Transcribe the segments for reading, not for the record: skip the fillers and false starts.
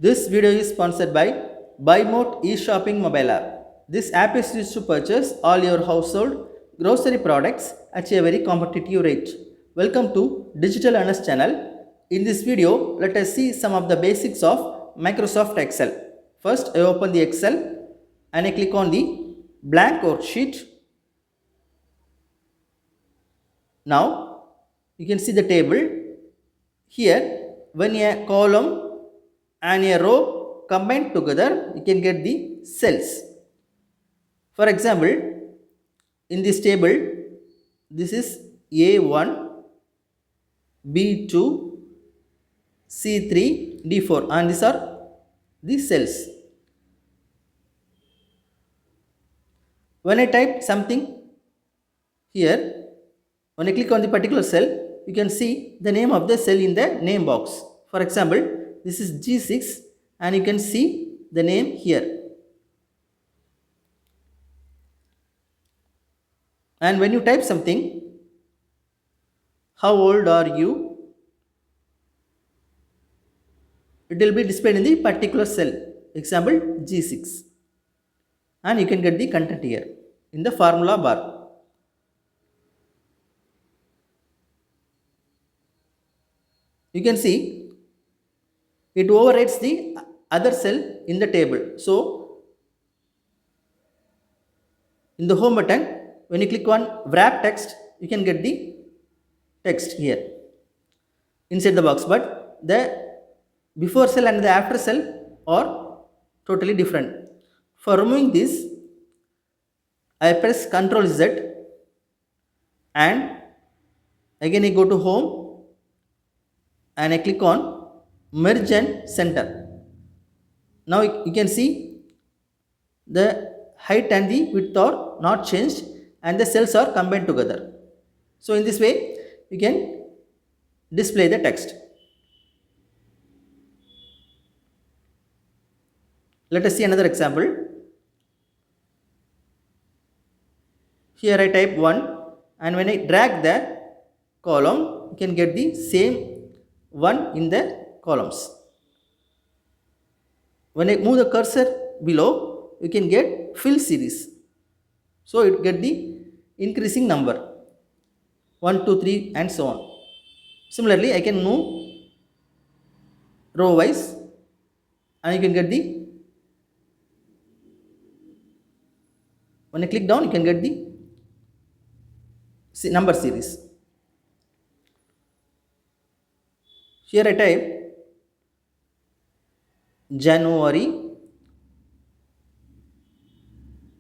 This video is sponsored by BuyMote e-shopping mobile app. This app is used to purchase all your household grocery products at a very competitive rate. Welcome to Digital Earners channel. In this video, let us see some of the basics of Microsoft Excel. First, I open the Excel and I click on the blank worksheet. Now, you can see the table. Here, when a column and a row combined together, you can get the cells. For example, in this table, this is A1, B2, C3, D4, and these are the cells. When I type something here, when I click on the particular cell, you can see the name of the cell in the name box. For example, this is G6 and you can see the name here. And when you type something, how old are you? It will be displayed in the particular cell. Example G6. And you can get the content here in the formula bar. You can see it overrides the other cell in the table. So, in the home button, when you click on wrap text, you can get the text here inside the box. But the before cell and the after cell are totally different. For removing this, I press Ctrl Z and again I go to home and I click on merge and center. Now you can see the height and the width are not changed and the cells are combined together. So in this way you can display the text. Let us see another example. Here I type 1 and when I drag the column, you can get the same 1 in the columns. When I move the cursor below, you can get fill series. So it get the increasing number 1, 2, 3 and so on. Similarly, I can move row wise and you can get the, when I click down, you can get the number series. Here I type January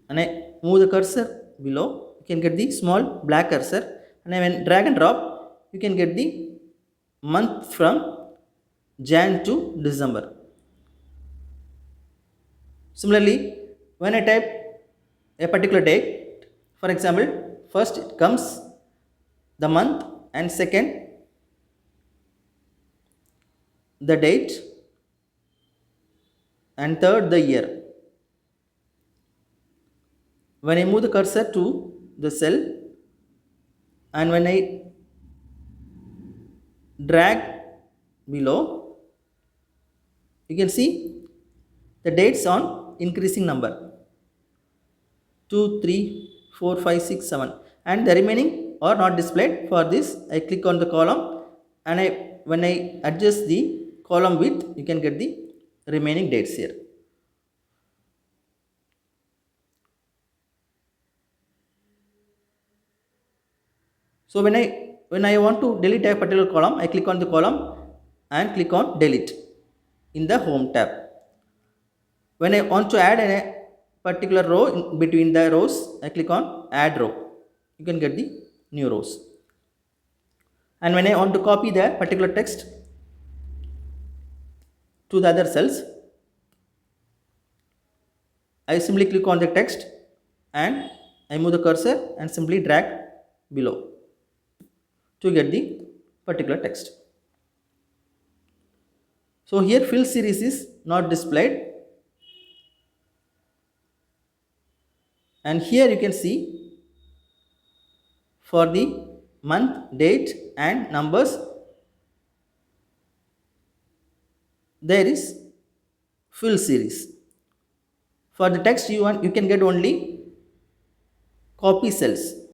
and I move the cursor below, you can get the small black cursor and when drag and drop, you can get the month from Jan to December. Similarly, when I type a particular date, for example, first it comes the month and second the date and third the year. When I move the cursor to the cell and when I drag below, you can see the dates on increasing number 2, 3, 4, 5, 6, 7 and the remaining are not displayed. For this I click on the column and when I adjust the column width, you can get the remaining dates here. So when I want to delete a particular column, I click on the column and click on delete in the home tab. When I want to add a particular row in between the rows, I click on add row. You can get the new rows. And when I want to copy the particular text to the other cells, I simply click on the text and I move the cursor and simply drag below to get the particular text. So here fill series is not displayed and here you can see for the month, date and numbers there is fill series. For the text you want, you can get only copy cells.